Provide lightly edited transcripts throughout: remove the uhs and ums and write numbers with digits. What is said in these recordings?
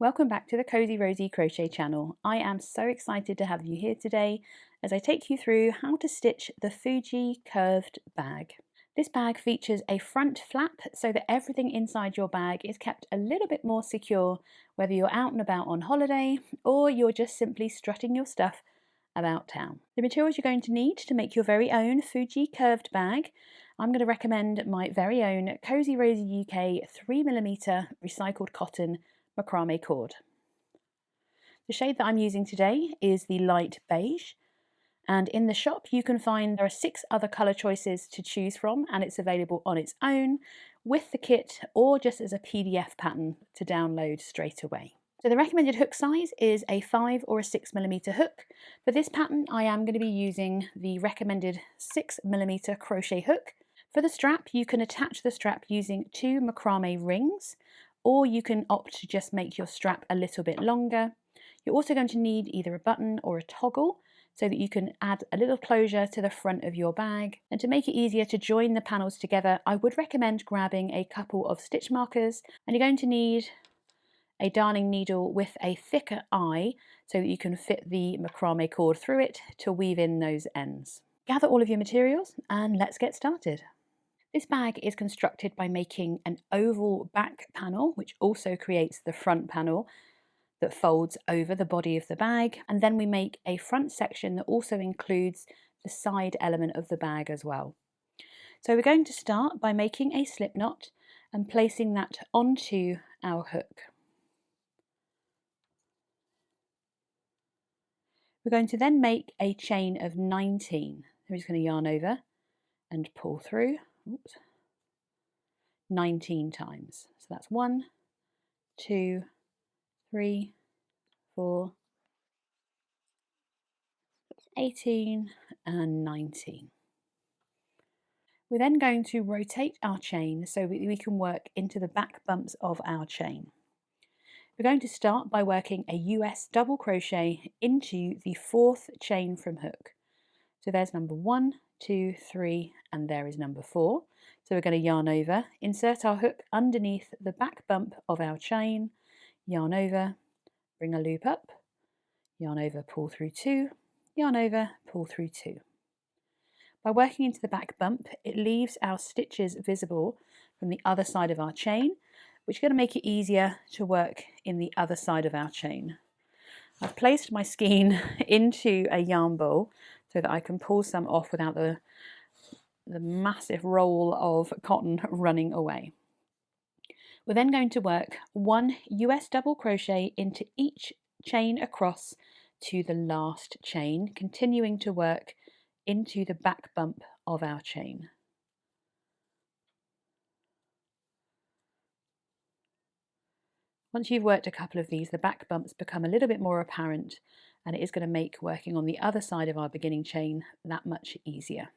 Welcome back to the Cozy Rosy Crochet channel. I am so excited to have you here today as I take you through how to stitch the Fuji Curved Bag. This bag features a front flap so that everything inside your bag is kept a little bit more secure, whether you're out and about on holiday or you're just simply strutting your stuff about town. The materials you're going to need to make your very own Fuji Curved Bag, I'm going to recommend my very own Cozy Rosy UK 3mm recycled cotton macramé cord. The shade that I'm using today is the light beige, and in the shop you can find there are 6 other colour choices to choose from, and it's available on its own, with the kit, or just as a PDF pattern to download straight away. So the recommended hook size is a 5 or a 6mm hook. For this pattern I am going to be using the recommended 6mm crochet hook. For the strap you can attach the strap using 2 macramé rings, or you can opt to just make your strap a little bit longer. You're also going to need either a button or a toggle so that you can add a little closure to the front of your bag. And to make it easier to join the panels together, I would recommend grabbing a couple of stitch markers, and you're going to need a darning needle with a thicker eye so that you can fit the macramé cord through it to weave in those ends. Gather all of your materials and let's get started. This bag is constructed by making an oval back panel, which also creates the front panel that folds over the body of the bag, and then we make a front section that also includes the side element of the bag as well. So we're going to start by making a slip knot and placing that onto our hook. We're going to then make a chain of 19. We're just going to yarn over and pull through. Oops. 19 times. So that's 1, 2, 3, 4, 18 and 19. We're then going to rotate our chain so we can work into the back bumps of our chain. We're going to start by working a US double crochet into the 4th chain from hook. So there's number 1, 2, 3, and there is number 4. So we're going to yarn over, insert our hook underneath the back bump of our chain, yarn over, bring a loop up, yarn over, pull through 2, yarn over, pull through 2. By working into the back bump, it leaves our stitches visible from the other side of our chain, which is going to make it easier to work in the other side of our chain. I've placed my skein into a yarn bowl so that I can pull some off without the massive roll of cotton running away. We're then going to work 1 US double crochet into each chain across to the last chain, continuing to work into the back bump of our chain. Once you've worked a couple of these, the back bumps become a little bit more apparent, and it is going to make working on the other side of our beginning chain that much easier.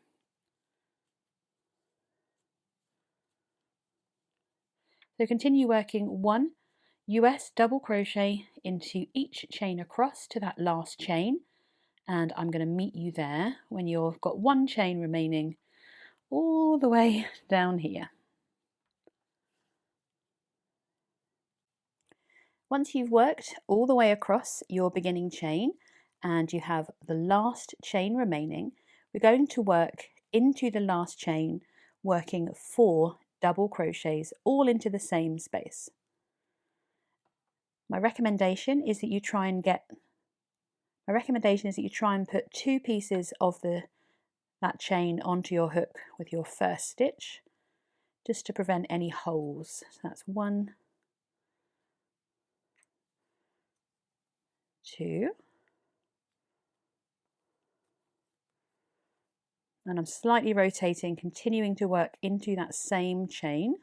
So continue working 1 US double crochet into each chain across to that last chain, and I'm going to meet you there when you've got 1 chain remaining all the way down here. Once you've worked all the way across your beginning chain and you have the last chain remaining, we're going to work into the last chain, working 4 double crochets all into the same space. My recommendation is that you try and put 2 pieces of that chain onto your hook with your first stitch, just to prevent any holes. So that's 1, 2, and I'm slightly rotating, continuing to work into that same chain.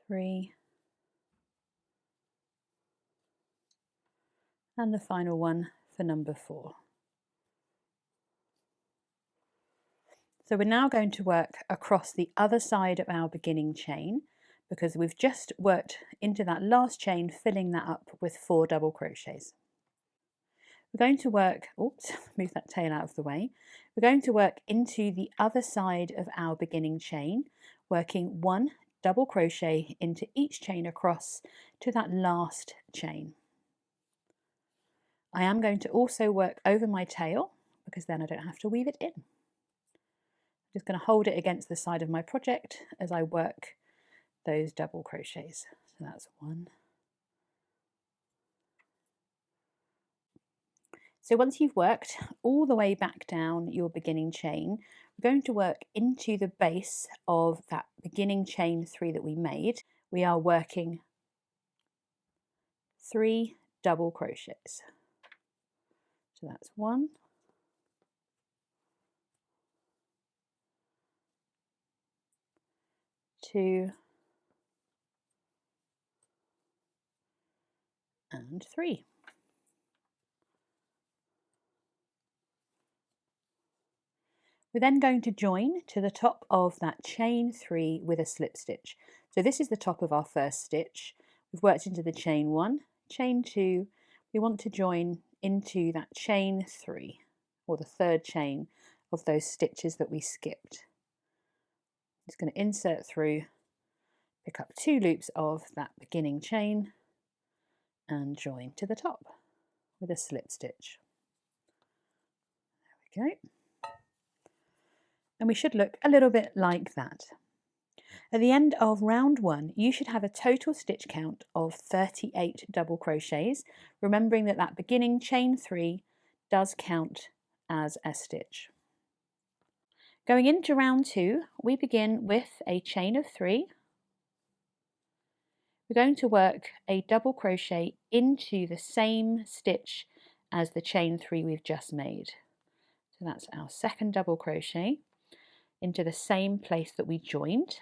3, and the final one for number 4. So we're now going to work across the other side of our beginning chain, because we've just worked into that last chain, filling that up with 4 double crochets. We're going to work, oops, move that tail out of the way. We're going to work into the other side of our beginning chain, working 1 double crochet into each chain across to that last chain. I am going to also work over my tail because then I don't have to weave it in. I'm just going to hold it against the side of my project as I work those double crochets. So that's one. So once you've worked all the way back down your beginning chain, we're going to work into the base of that beginning chain 3 that we made. We are working 3 double crochets. So that's 1, 2, and 3. We're then going to join to the top of that chain 3 with a slip stitch. So this is the top of our first stitch. We've worked into the chain 1, chain 2. We want to join into that chain 3, or the third chain of those stitches that we skipped. Just going to insert through, pick up 2 loops of that beginning chain and join to the top with a slip stitch. There we go. And we should look a little bit like that. At the end of round 1, you should have a total stitch count of 38 double crochets, remembering that that beginning chain 3 does count as a stitch. Going into round 2, we begin with a chain of 3. We're going to work a double crochet into the same stitch as the chain 3 we've just made. So that's our second double crochet into the same place that we joined.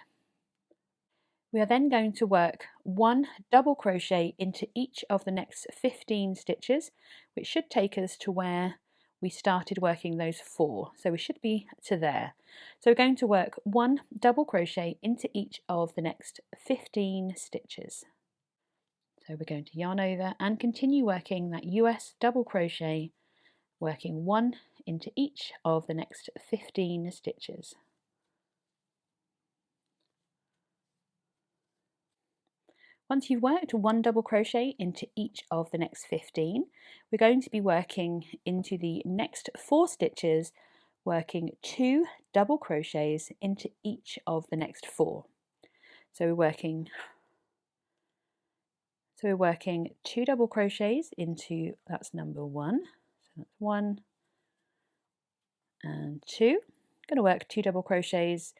We are then going to work 1 double crochet into each of the next 15 stitches, which should take us to where we started working those 4. So we should be to there. So we're going to work 1 double crochet into each of the next 15 stitches. So we're going to yarn over and continue working that US double crochet, working 1 into each of the next 15 stitches. Once you've worked 1 double crochet into each of the next 15, we're going to be working into the next 4 stitches, working 2 double crochets into each of the next 4. So we're working 2 double crochets into, that's number 1. So that's 1 and 2. I'm going to work 2 double crochets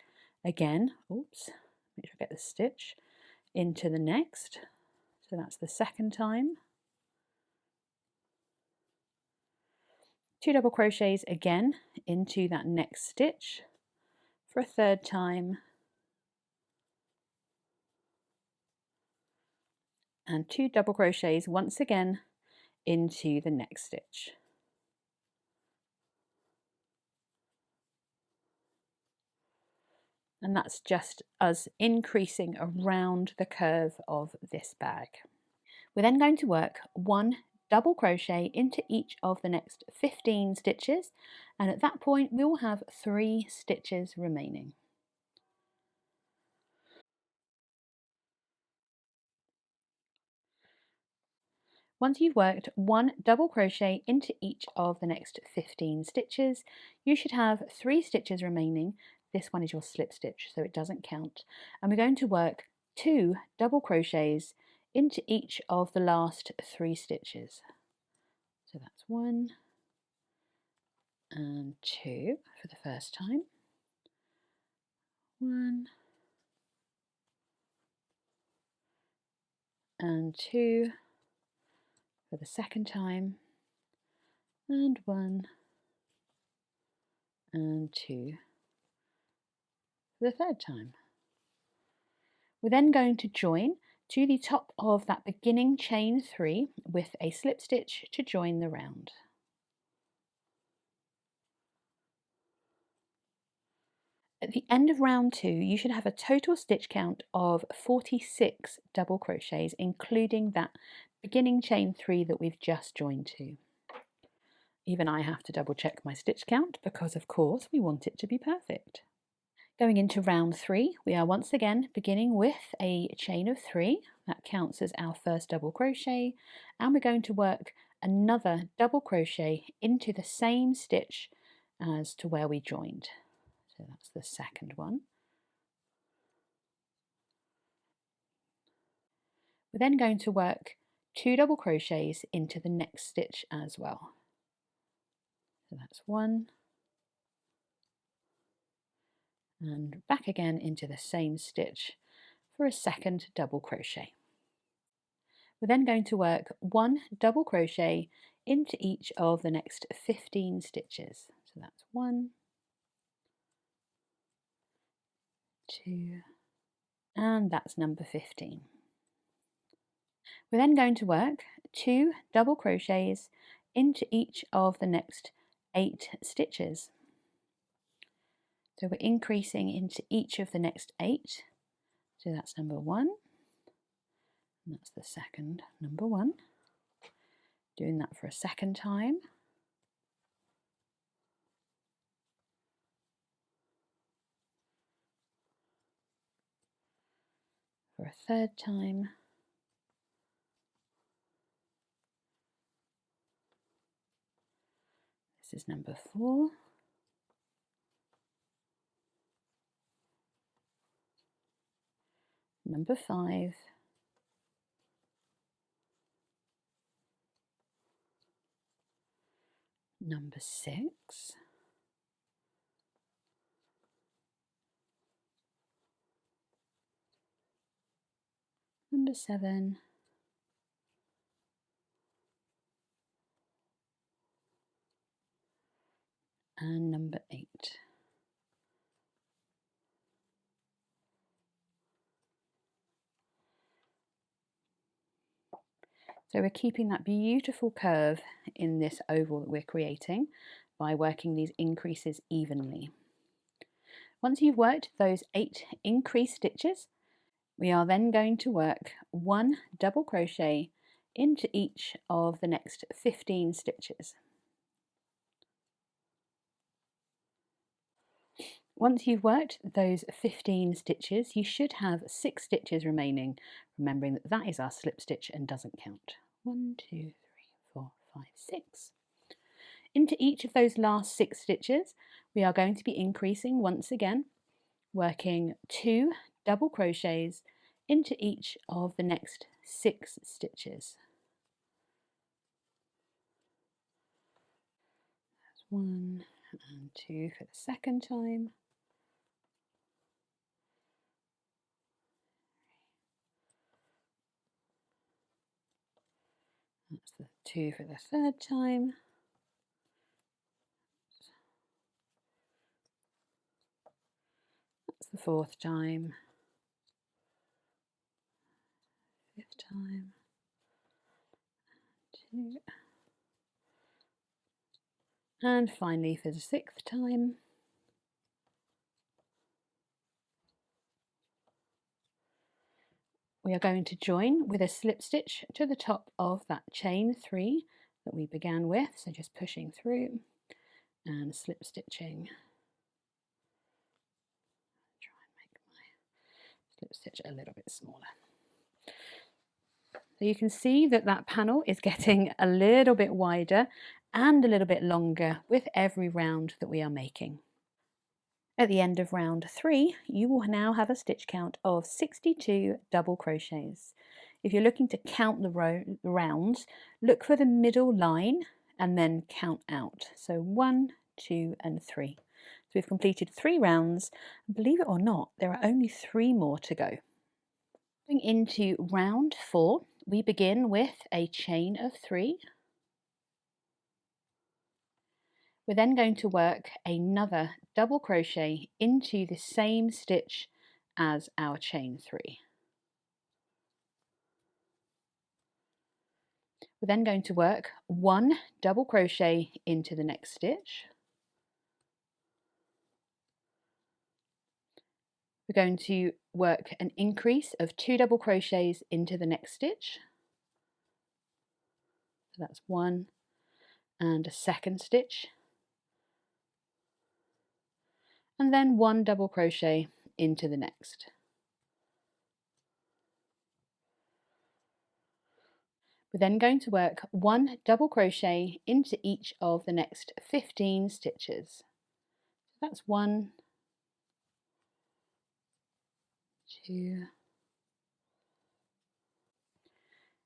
again. Oops, make sure I get the stitch into the next. So that's the second time. 2 double crochets again into that next stitch for a third time. And 2 double crochets once again into the next stitch. And that's just us increasing around the curve of this bag. We're then going to work 1 double crochet into each of the next 15 stitches, and at that point we will have 3 stitches remaining. Once you've worked 1 double crochet into each of the next 15 stitches, you should have 3 stitches remaining. This one is your slip stitch, so it doesn't count. And we're going to work 2 double crochets into each of the last 3 stitches. So that's 1 and 2 for the first time. 1 and 2 for the second time, and 1 and 2 for the third time. We're then going to join to the top of that beginning chain 3 with a slip stitch to join the round. At the end of round 2, you should have a total stitch count of 46 double crochets, including that beginning chain 3 that we've just joined to. Even I have to double check my stitch count because, of course, we want it to be perfect. Going into round 3, we are once again beginning with a chain of 3. That counts as our first double crochet, and we're going to work another double crochet into the same stitch as to where we joined. So that's the second one. We're then going to work 2 double crochets into the next stitch as well. So that's 1, and back again into the same stitch for a second double crochet. We're then going to work 1 double crochet into each of the next 15 stitches. So that's 1, 2, and that's number 15. We're then going to work 2 double crochets into each of the next 8 stitches. So we're increasing into each of the next 8. So that's number 1, and that's the second number 1. Doing that for a second time. For a third time. This is number 4. Number 5. Number 6. Number 7. And number 8. So we're keeping that beautiful curve in this oval that we're creating by working these increases evenly. Once you've worked those 8 increased stitches, we are then going to work 1 double crochet into each of the next 15 stitches. Once you've worked those 15 stitches, you should have 6 stitches remaining, remembering that that is our slip stitch and doesn't count. 1, 2, 3, 4, 5, 6. Into each of those last 6 stitches, we are going to be increasing once again, working 2 double crochets into each of the next 6 stitches. That's 1 and 2 for the second time. That's the 2 for the third time. That's the 4th time. 5th time. 2. And finally for the 6th time. We are going to join with a slip stitch to the top of that chain 3 that we began with, so just pushing through and slip stitching. Try and make my slip stitch a little bit smaller. So you can see that that panel is getting a little bit wider and a little bit longer with every round that we are making. At the end of round 3, you will now have a stitch count of 62 double crochets. If you're looking to count the rounds, look for the middle line and then count out. So 1, 2 and 3. So we've completed 3 rounds, and believe it or not, there are only 3 more to go. Going into round 4, we begin with a chain of 3. We're then going to work another double crochet into the same stitch as our chain 3. We're then going to work 1 double crochet into the next stitch. We're going to work an increase of 2 double crochets into the next stitch. So that's 1 and a second stitch. and then 1 double crochet into the next. We're then going to work 1 double crochet into each of the next 15 stitches. That's 1, 2.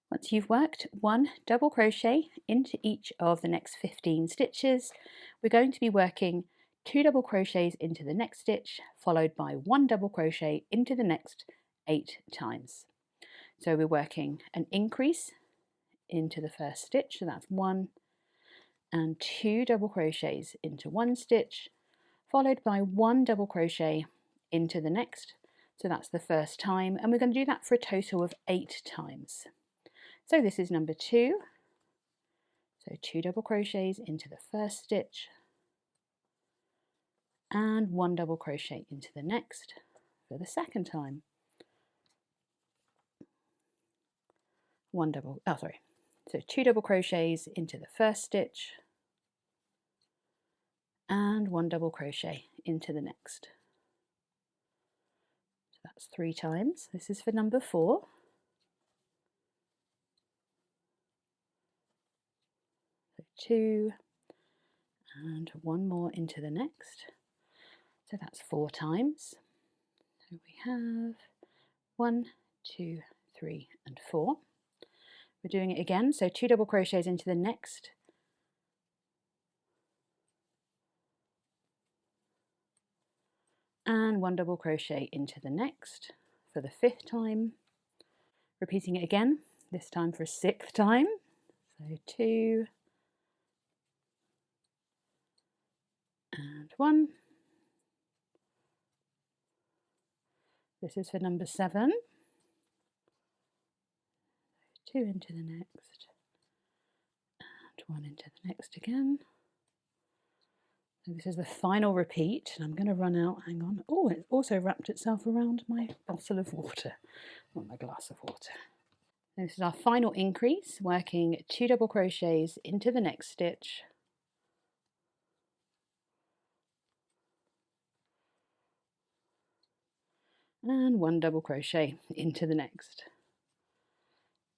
Once you've worked 1 double crochet into each of the next 15 stitches, we're going to be working 2 double crochets into the next stitch, followed by 1 double crochet into the next 8 times. So we're working an increase into the first stitch, so that's 1, and 2 double crochets into one stitch, followed by 1 double crochet into the next, so that's the first time, and we're going to do that for a total of 8 times. So this is number 2, so 2 double crochets into the first stitch, and 1 double crochet into the next for the second time. So 2 double crochets into the first stitch, and 1 double crochet into the next. So that's 3 times. This is for number 4. So 2, and 1 more into the next. So that's 4 times. So we have 1, 2, 3, and 4. We're doing it again, so 2 double crochets into the next, and 1 double crochet into the next for the 5th time. Repeating it again, this time for a 6th time. So 2, and 1. This is for number 7. 2 into the next, and 1 into the next again. So this is the final repeat, and I'm going to run out. Hang on. Oh, it also wrapped itself around my bottle of water, or my glass of water. And this is our final increase, working 2 double crochets into the next stitch, and 1 double crochet into the next.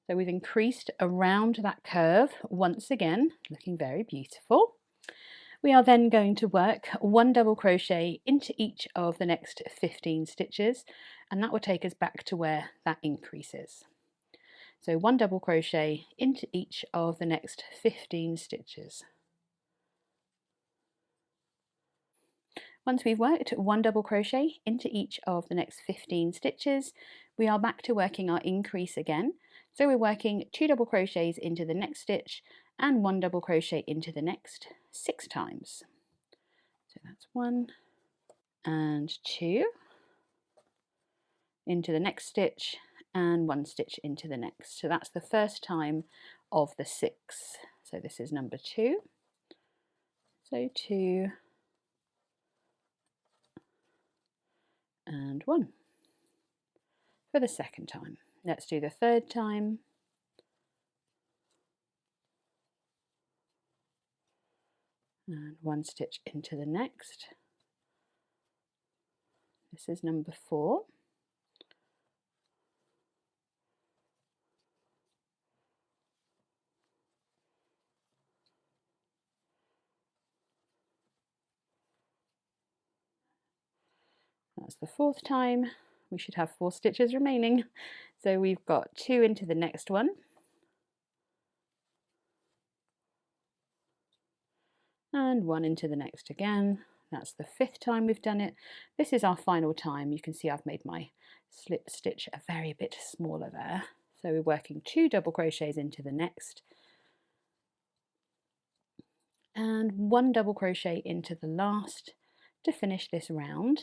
So we've increased around that curve once again, looking very beautiful. We are then going to work 1 double crochet into each of the next 15 stitches, and that will take us back to where that increase is. So 1 double crochet into each of the next 15 stitches. Once we've worked 1 double crochet into each of the next 15 stitches, we are back to working our increase again. So we're working 2 double crochets into the next stitch and 1 double crochet into the next 6 times. So that's 1 and 2 into the next stitch and 1 stitch into the next. So that's the first time of the 6. So this is number 2. So 2 and 1 for the second time. Let's do the third time. And 1 stitch into the next. This is number 4. That's the 4th time. We should have 4 stitches remaining. So we've got 2 into the next one. And 1 into the next again. That's the 5th time we've done it. This is our final time. You can see I've made my slip stitch a very bit smaller there. So we're working 2 double crochets into the next, and 1 double crochet into the last to finish this round.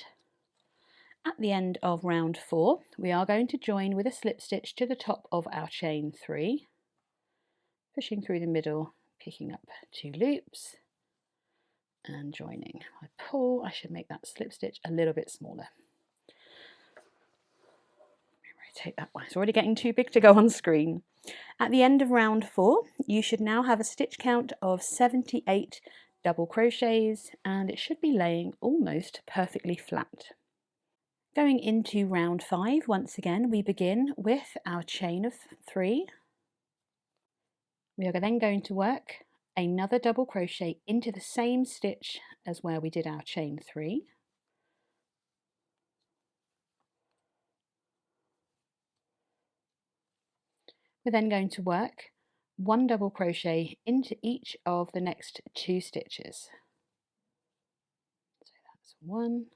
At the end of round 4, we are going to join with a slip stitch to the top of our chain 3, pushing through the middle, picking up 2 loops and joining. I pull, I should make that slip stitch a little bit smaller. Rotate that one, it's already getting too big to go on screen. At the end of round 4, you should now have a stitch count of 78 double crochets, and it should be laying almost perfectly flat. Going into round 5, once again we begin with our chain of 3. We are then going to work another double crochet into the same stitch as where we did our chain 3. We're then going to work 1 double crochet into each of the next 2 stitches. So that's 1,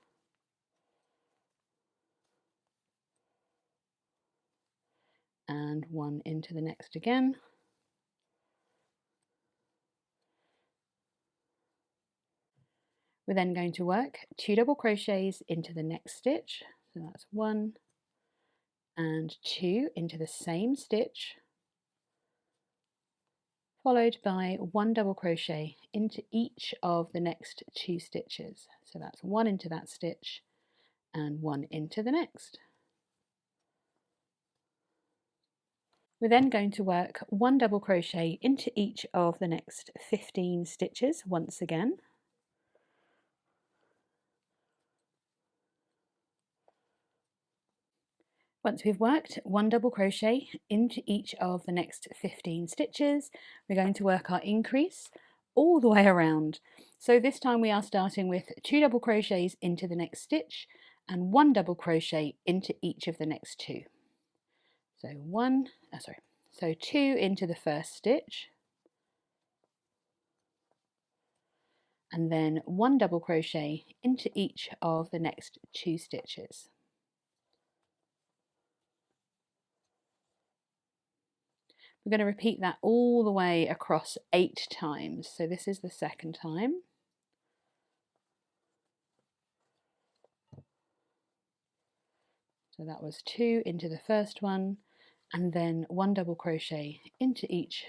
and 1 into the next again. We're then going to work 2 double crochets into the next stitch, so that's 1 and 2 into the same stitch, followed by 1 double crochet into each of the next 2 stitches, so that's 1 into that stitch and 1 into the next. We're then going to work 1 double crochet into each of the next 15 stitches once again. Once we've worked 1 double crochet into each of the next 15 stitches, we're going to work our increase all the way around. So this time we are starting with 2 double crochets into the next stitch and 1 double crochet into each of the next 2. So 2 into the first stitch, and then 1 double crochet into each of the next 2 stitches. We're going to repeat that all the way across 8 times. So this is the second time. So that was 2 into the first one, and then 1 double crochet into each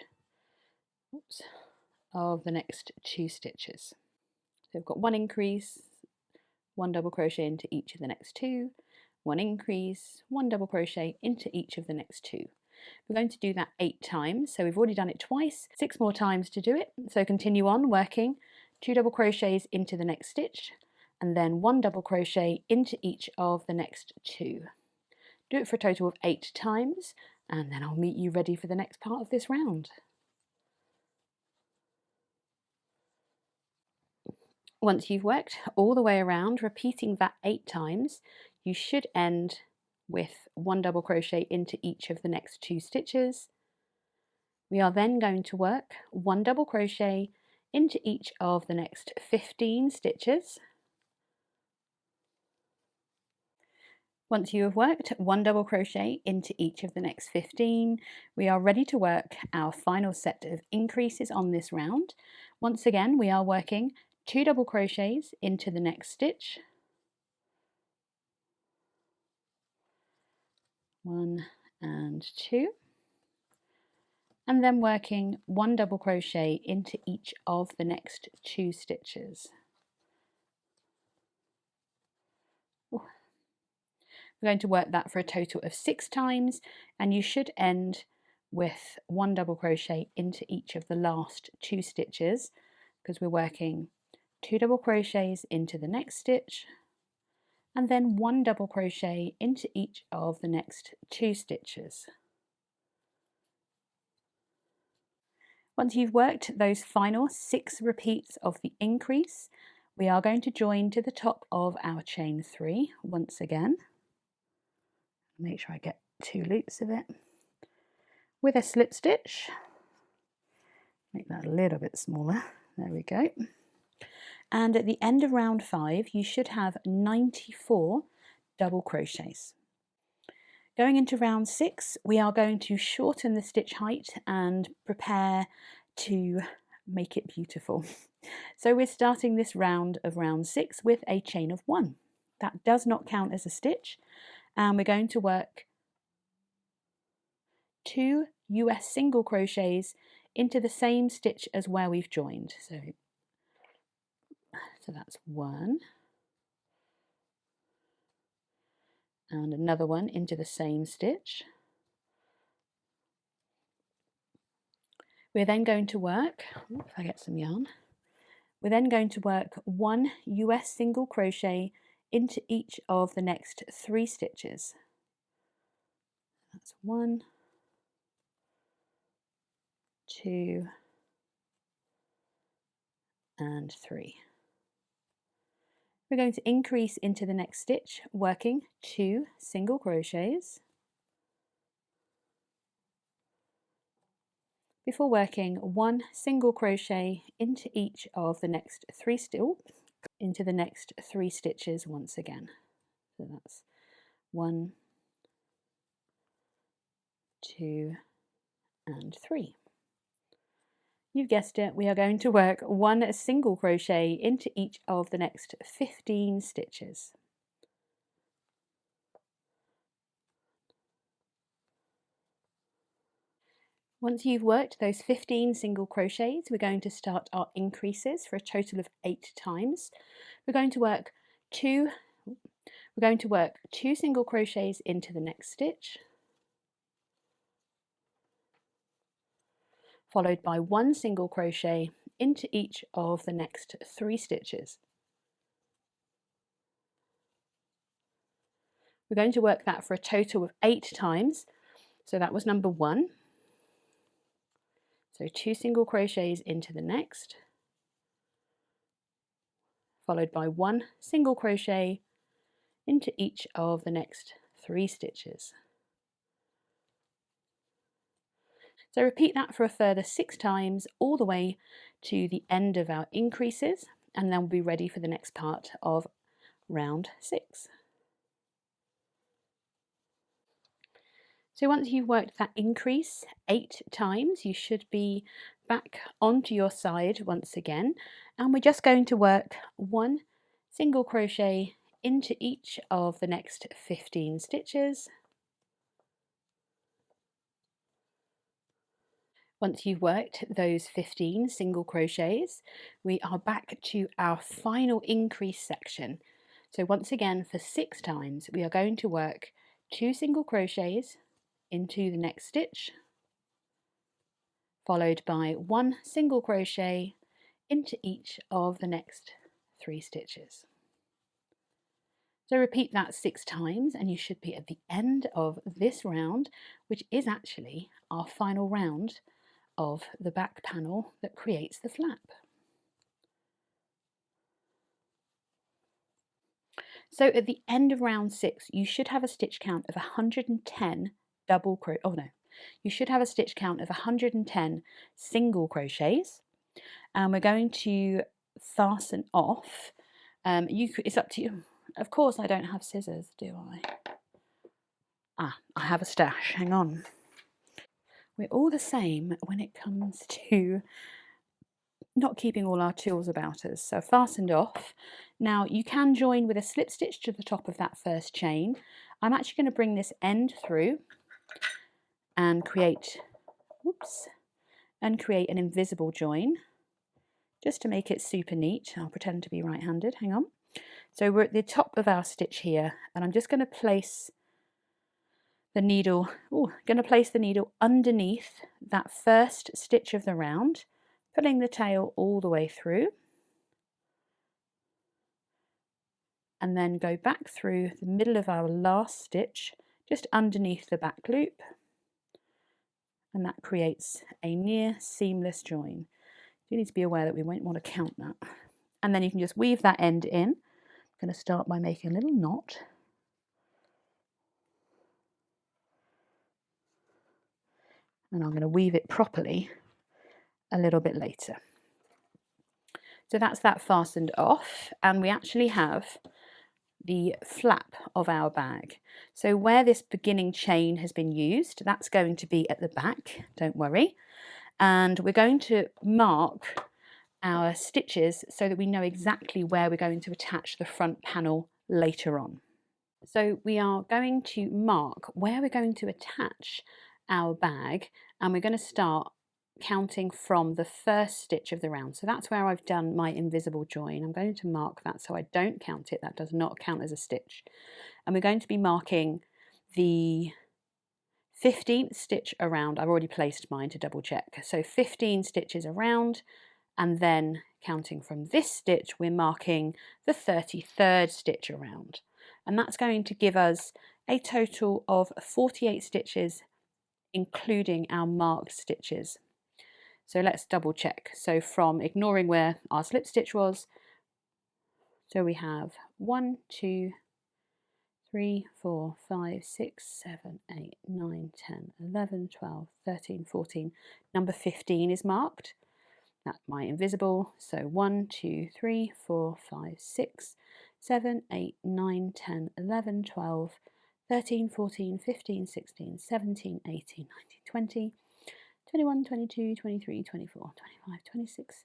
of the next 2 stitches. So we've got 1 increase, 1 double crochet into each of the next 2, 1 increase, 1 double crochet into each of the next 2. We're going to do that 8 times, so we've already done it twice, 6 more times to do it. So continue on working 2 double crochets into the next stitch, and then 1 double crochet into each of the next 2. Do it for a total of 8 times, and then I'll meet you ready for the next part of this round. Once you've worked all the way around, repeating that 8 times, you should end with 1 double crochet into each of the next 2 stitches. We are then going to work 1 double crochet into each of the next 15 stitches. Once you have worked 1 double crochet into each of the next 15, we are ready to work our final set of increases on this round. Once again, we are working 2 double crochets into the next stitch, 1 and 2, and then working 1 double crochet into each of the next 2 stitches. We're going to work that for a total of 6 times, and you should end with 1 double crochet into each of the last 2 stitches, because we're working 2 double crochets into the next stitch, and then 1 double crochet into each of the next 2 stitches. Once you've worked those final 6 repeats of the increase, we are going to join to the top of our chain 3 once again. Make sure I get 2 loops of it with a slip stitch. Make that a little bit smaller. There we go. And at the end of round 5, you should have 94 double crochets. Going into round 6, we are going to shorten the stitch height and prepare to make it beautiful. So we're starting this round of round 6 with a chain of 1. That does not count as a stitch, and we're going to work 2 US single crochets into the same stitch as where we've joined. So that's 1, and another one into the same stitch. We're then going to work, if I get some yarn, We're then going to work 1 US single crochet into each of the next 3 stitches. That's 1, 2, and 3. We're going to increase into the next stitch, working 2 single crochets before working 1 single crochet into each of the next 3 stitches once again. So that's 1, 2, and 3. You've guessed it, we are going to work 1 single crochet into each of the next 15 stitches. Once you've worked those 15 single crochets, we're going to start our increases for a total of 8 times. We're going to work 2 single crochets into the next stitch, followed by 1 single crochet into each of the next 3 stitches. We're going to work that for a total of 8 times. So that was number 1. So 2 single crochets into the next, followed by 1 single crochet into each of the next 3 stitches. So repeat that for a further 6 times all the way to the end of our increases, and then we'll be ready for the next part of round 6. So once you've worked that increase 8 times, you should be back onto your side once again, and we're just going to work 1 single crochet into each of the next 15 stitches. Once you've worked those 15 single crochets, we are back to our final increase section. So once again, for 6 times, we are going to work 2 single crochets into the next stitch, followed by 1 single crochet into each of the next 3 stitches. So repeat that 6 times and you should be at the end of this round, which is actually our final round of the back panel that creates the flap. So at the end of round 6, you should have a stitch count of 110 you should have a stitch count of 110 single crochets, and we're going to fasten off. It's up to you. Of course, I don't have scissors, do I? I have a stash. Hang on. We're all the same when it comes to not keeping all our tools about us. So fastened off. Now you can join with a slip stitch to the top of that first chain. I'm actually going to bring this end through and create an invisible join just to make it super neat. I'll pretend to be right-handed. Hang on. So we're at the top of our stitch here, and I'm just going to place the needle underneath that first stitch of the round, pulling the tail all the way through, and then go back through the middle of our last stitch just underneath the back loop, and that creates a near seamless join. You need to be aware that we won't want to count that. And then you can just weave that end in. I'm going to start by making a little knot. And I'm going to weave it properly a little bit later. So that's that fastened off, and we actually have the flap of our bag. So where this beginning chain has been used, that's going to be at the back, don't worry. And we're going to mark our stitches so that we know exactly where we're going to attach the front panel later on. So we are going to mark where we're going to attach our bag, and we're going to start counting from the first stitch of the round. So that's where I've done my invisible join. I'm going to mark that so I don't count it. That does not count as a stitch. And we're going to be marking the 15th stitch around. I've already placed mine to double check. So 15 stitches around, and then counting from this stitch, we're marking the 33rd stitch around, and that's going to give us a total of 48 stitches, including our marked stitches. So let's double check. So from ignoring where our slip stitch was, so we have 1, 2, 3, 4, 5, 6, 7, 8, 9, 10, 11, 12, 13, 14. Number 15 is marked. That's my invisible. So 1, 2, 3, 4, 5, 6, 7, 8, 9, 10, 11, 12, 13, 14, 15, 16, 17, 18, 19, 20, 21, 22, 23, 24, 25, 26,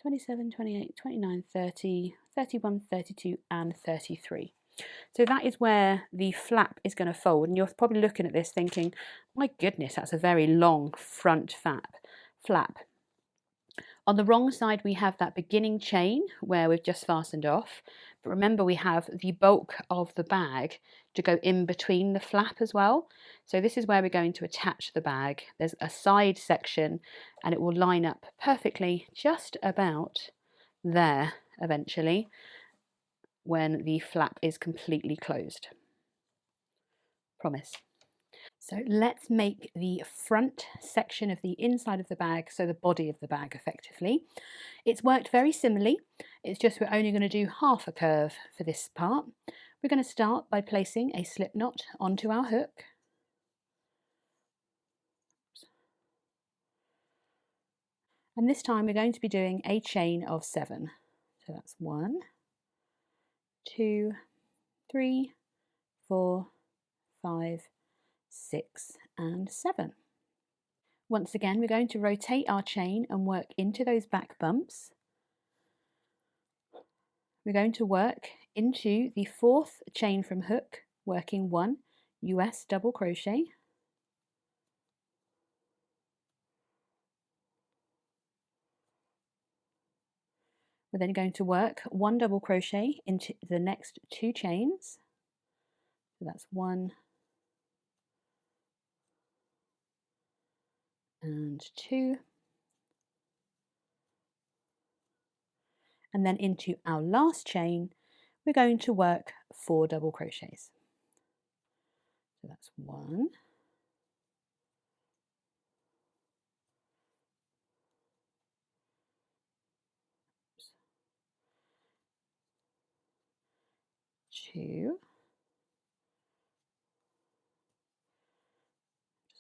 27, 28, 29, 30, 31, 32 and 33. So that is where the flap is going to fold, and you're probably looking at this thinking, my goodness, that's a very long front flap. On the wrong side we have that beginning chain where we've just fastened off, but remember we have the bulk of the bag to go in between the flap as well. So this is where we're going to attach the bag. There's a side section and it will line up perfectly just about there eventually when the flap is completely closed. Promise. So let's make the front section of the inside of the bag, so the body of the bag effectively. It's worked very similarly, it's just we're only going to do half a curve for this part. We're going to start by placing a slip knot onto our hook. And this time we're going to be doing a chain of 7. So that's 1, 2, 3, 4, 5, 6 and 7. Once again, we're going to rotate our chain and work into those back bumps. We're going to work into the 4th chain from hook, working 1 US double crochet. We're then going to work 1 double crochet into the next 2 chains. So that's 1 and 2. And then into our last chain, we're going to work 4 double crochets. So that's 1, 2,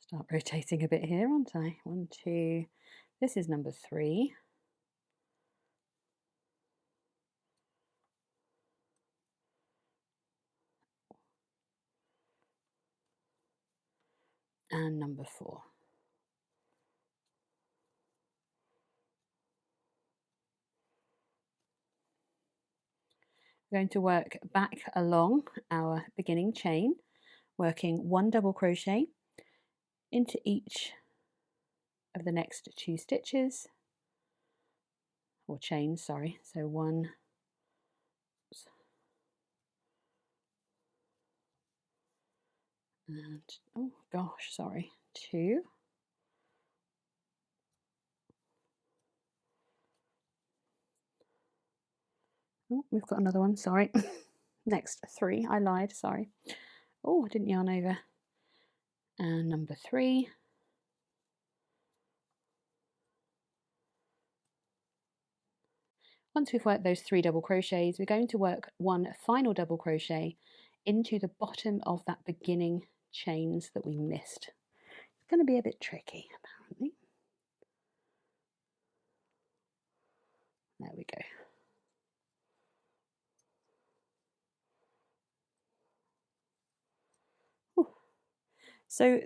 start rotating a bit here, aren't I? 1, 2, this is number 3. And number 4. We're going to work back along our beginning chain, working 1 double crochet into each of the next 2 stitches, or chains, sorry. So 1, and oh gosh, sorry, 2, oh, we've got another one, sorry. Next 3, I lied, sorry. Oh, I didn't yarn over. And number 3. Once we've worked those 3 double crochets, we're going to work 1 final double crochet into the bottom of that beginning chains that we missed. It's going to be a bit tricky, apparently. There we go. Ooh. So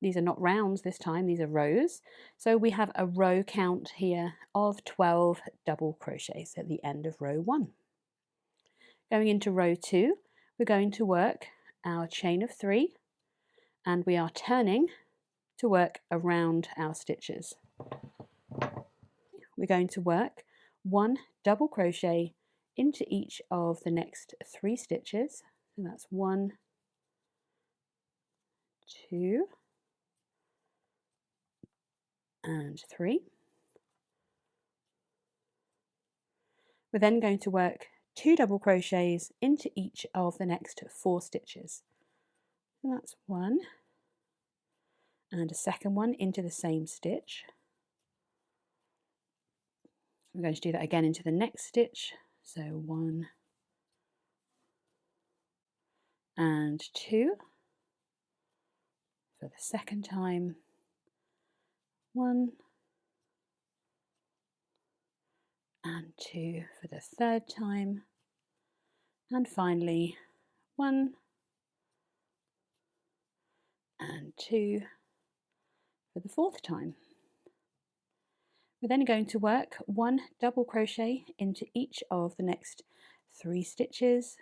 these are not rounds this time, these are rows. So we have a row count here of 12 double crochets at the end of row 1. Going into row 2, we're going to work our chain of 3, and we are turning to work around our stitches. We're going to work 1 double crochet into each of the next 3 stitches. So that's 1, 2 and 3. We're then going to work 2 double crochets into each of the next 4 stitches. And that's 1 and a second one into the same stitch. We're going to do that again into the next stitch, so 1 and 2 for the second time, 1 and 2 for the third time, and finally 1 and 2 for the fourth time. We're then going to work 1 double crochet into each of the next 3 stitches.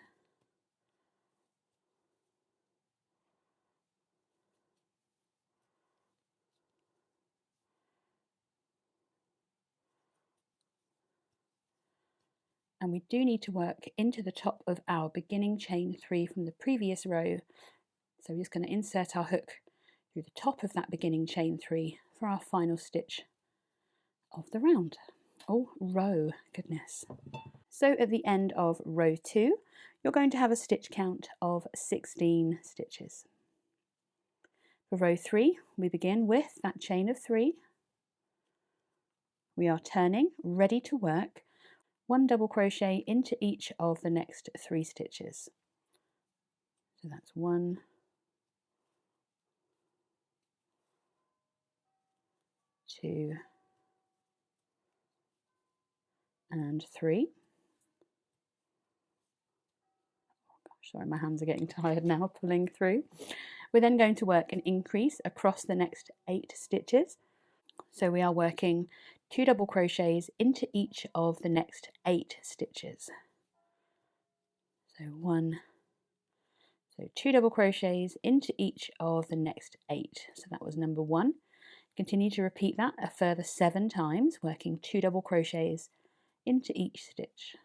And we do need to work into the top of our beginning chain 3 from the previous row. So we're just going to insert our hook through the top of that beginning chain 3 for our final stitch of the round. Oh, row, goodness. So at the end of row 2, you're going to have a stitch count of 16 stitches. For row 3, we begin with that chain of 3. We are turning, ready to work, 1 double crochet into each of the next 3 stitches. So that's 1, 2, and 3. Oh gosh, sorry, my hands are getting tired now pulling through. We're then going to work an increase across the next 8 stitches. So we are working 2 double crochets into each of the next 8 stitches. So 2 double crochets into each of the next 8. So that was number 1. Continue to repeat that a further 7 times, working 2 double crochets into each stitch.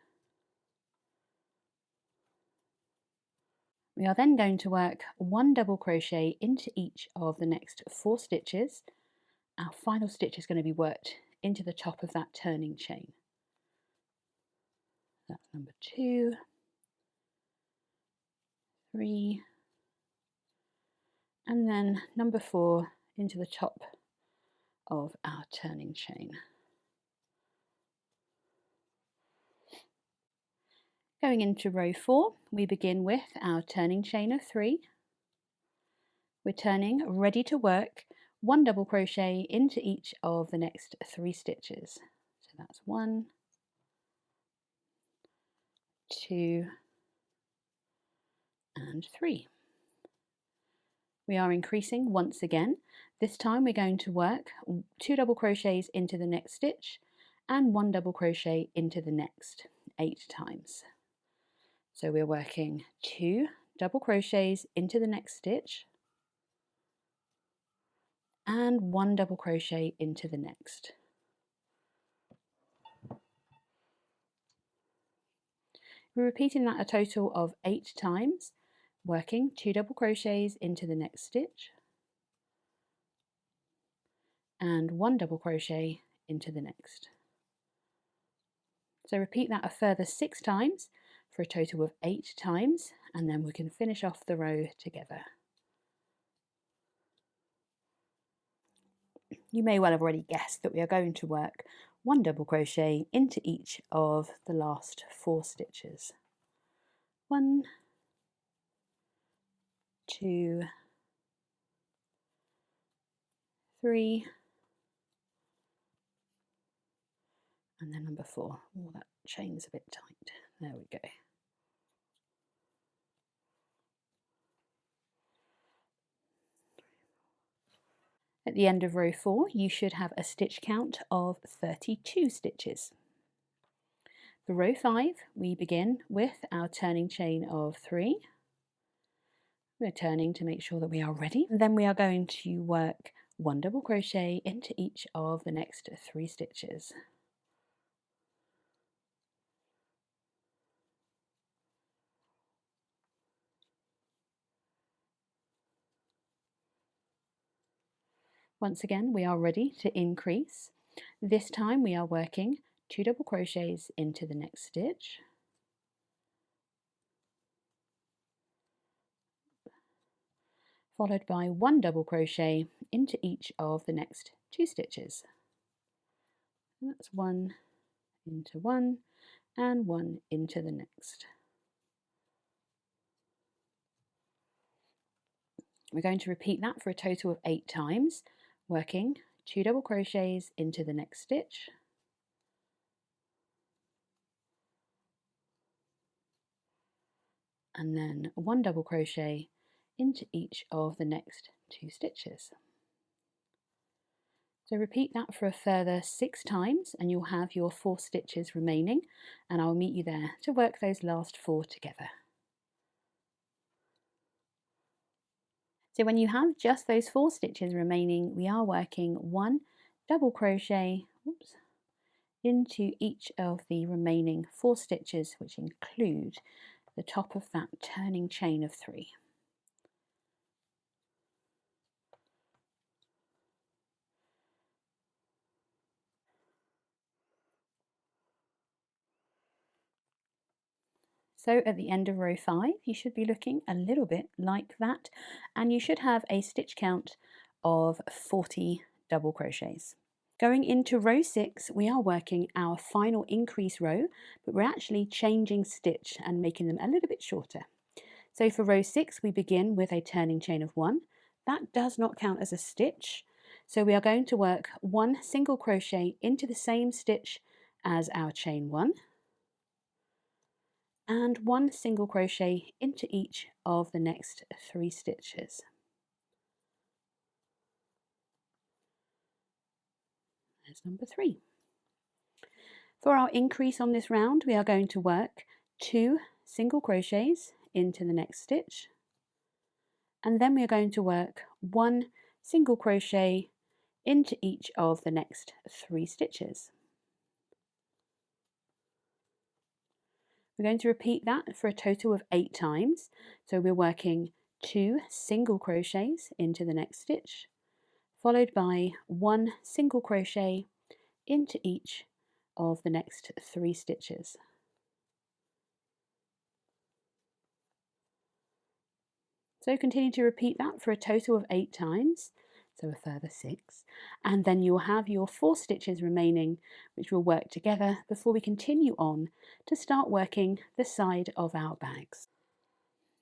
We are then going to work 1 double crochet into each of the next 4 stitches. Our final stitch is going to be worked into the top of that turning chain. That's number 2, 3, and then number 4 into the top of our turning chain. Going into row 4, we begin with our turning chain of 3. We're turning, ready to work, 1 double crochet into each of the next 3 stitches. So that's 1, 2, and 3. We are increasing once again. This time we're going to work 2 double crochets into the next stitch and 1 double crochet into the next 8 times. So we're working 2 double crochets into the next stitch and 1 double crochet into the next. We're repeating that a total of 8 times, working 2 double crochets into the next stitch and 1 double crochet into the next. So repeat that a further 6 times for a total of 8 times, and then we can finish off the row together. You may well have already guessed that we are going to work 1 double crochet into each of the last 4 stitches. 1, 2, 3, and then number 4. Oh, that chain's a bit tight. There we go. At the end of row 4, you should have a stitch count of 32 stitches. For row 5, we begin with our turning chain of 3. We're turning to make sure that we are ready. Then we are going to work 1 double crochet into each of the next 3 stitches. Once again, we are ready to increase. This time we are working 2 double crochets into the next stitch, followed by 1 double crochet into each of the next 2 stitches. And that's 1 into 1 and 1 into the next. We're going to repeat that for a total of 8 times, working 2 double crochets into the next stitch, and then 1 double crochet into each of the next 2 stitches. So repeat that for a further 6 times and you'll have your 4 stitches remaining, and I'll meet you there to work those last 4 together. So when you have just those 4 stitches remaining, we are working 1 double crochet into each of the remaining 4 stitches, which include the top of that turning chain of 3. So at the end of row 5, you should be looking a little bit like that, and you should have a stitch count of 40 double crochets. Going into row 6, we are working our final increase row, but we're actually changing stitch and making them a little bit shorter. So for row 6, we begin with a turning chain of 1. That does not count as a stitch, so we are going to work 1 single crochet into the same stitch as our chain 1, and 1 single crochet into each of the next 3 stitches. There's number 3. For our increase on this round, we are going to work 2 single crochets into the next stitch, and then we are going to work 1 single crochet into each of the next 3 stitches. We're going to repeat that for a total of 8 times. So we're working 2 single crochets into the next stitch, followed by 1 single crochet into each of the next 3 stitches. So continue to repeat that for a total of 8 times, so a further 6, and then you'll have your 4 stitches remaining, which will work together before we continue on to start working the side of our bags.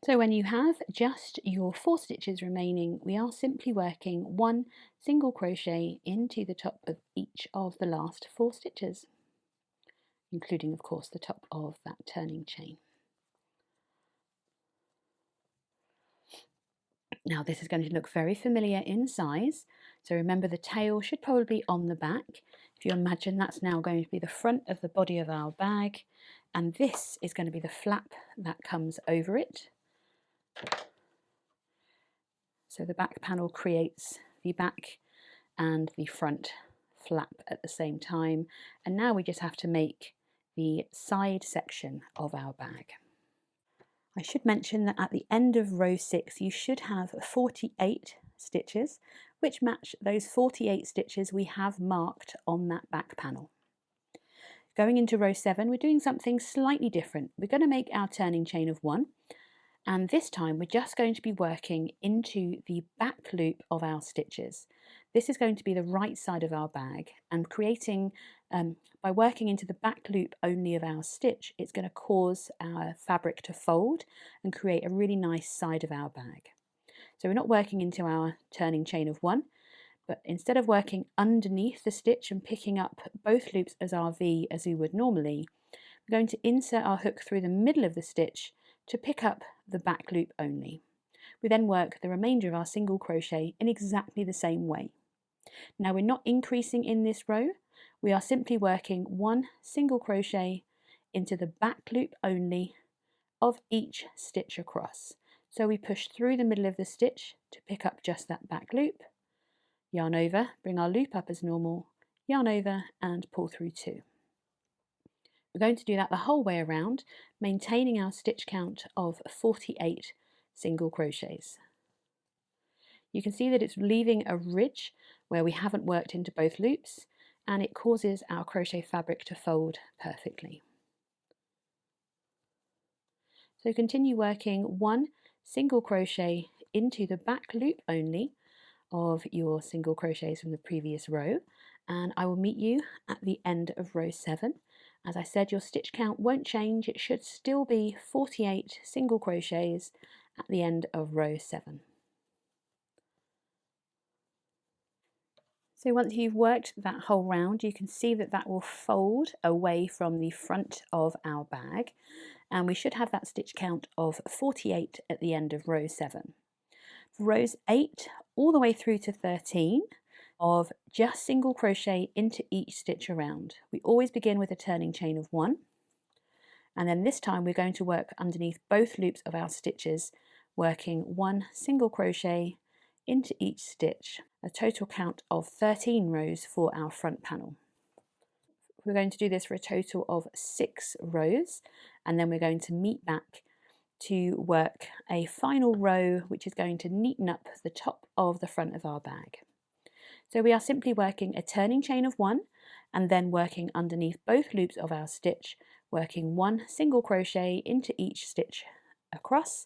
So when you have just your 4 stitches remaining, we are simply working 1 single crochet into the top of each of the last 4 stitches, including of course the top of that turning chain. Now this is going to look very familiar in size, so remember the tail should probably be on the back. If you imagine, that's now going to be the front of the body of our bag, and this is going to be the flap that comes over it. So the back panel creates the back and the front flap at the same time, and now we just have to make the side section of our bag. I should mention that at the end of row 6 you should have 48 stitches, which match those 48 stitches we have marked on that back panel. Going into row 7, we're doing something slightly different. We're going to make our turning chain of 1, and this time we're just going to be working into the back loop of our stitches. This is going to be the right side of our bag, and creating by working into the back loop only of our stitch, it's going to cause our fabric to fold and create a really nice side of our bag. So we're not working into our turning chain of 1, but instead of working underneath the stitch and picking up both loops as our V as we would normally, we're going to insert our hook through the middle of the stitch to pick up the back loop only. We then work the remainder of our single crochet in exactly the same way. Now we're not increasing in this row, we are simply working 1 single crochet into the back loop only of each stitch across. So we push through the middle of the stitch to pick up just that back loop, yarn over, bring our loop up as normal, yarn over and pull through 2. We're going to do that the whole way around, maintaining our stitch count of 48 single crochets. You can see that it's leaving a ridge where we haven't worked into both loops, and it causes our crochet fabric to fold perfectly. So continue working one single crochet into the back loop only of your single crochets from the previous row, and I will meet you at the end of row 7. As I said, your stitch count won't change, it should still be 48 single crochets at the end of row 7. So once you've worked that whole round, you can see that that will fold away from the front of our bag, and we should have that stitch count of 48 at the end of row 7. For rows 8 all the way through to 13 of just single crochet into each stitch around. We always begin with a turning chain of 1, and then this time we're going to work underneath both loops of our stitches, working 1 single crochet into each stitch, a total count of 13 rows for our front panel. We're going to do this for a total of 6 rows, and then we're going to meet back to work a final row which is going to neaten up the top of the front of our bag. So we are simply working a turning chain of 1 and then working underneath both loops of our stitch, working 1 single crochet into each stitch across,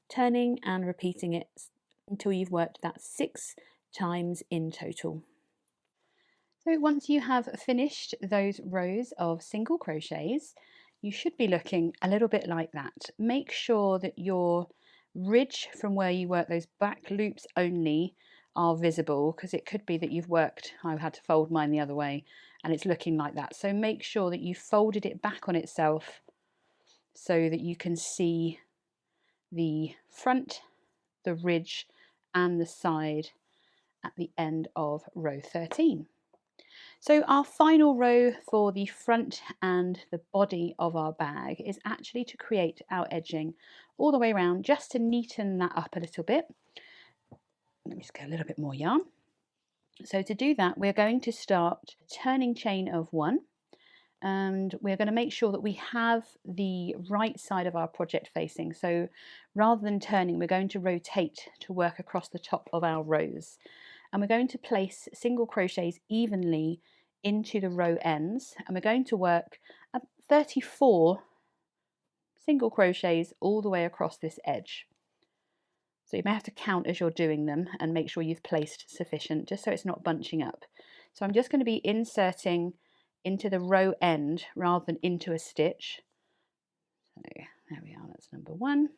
turning and repeating it until you've worked that 6 times in total. So once you have finished those rows of single crochets, you should be looking a little bit like that. Make sure that your ridge from where you work those back loops only are visible, because it could be that you've worked, I had to fold mine the other way, and it's looking like that. So make sure that you folded it back on itself so that you can see the front, the ridge and the side at the end of row 13. So our final row for the front and the body of our bag is actually to create our edging all the way around, just to neaten that up a little bit. Let me just get a little bit more yarn. So to do that, we're going to start a turning chain of 1, and we're going to make sure that we have the right side of our project facing. So rather than turning, we're going to rotate to work across the top of our rows. And we're going to place single crochets evenly into the row ends, and we're going to work 34 single crochets all the way across this edge. So you may have to count as you're doing them and make sure you've placed sufficient, just so it's not bunching up. So I'm just going to be inserting into the row end rather than into a stitch. So there we are, that's number 1.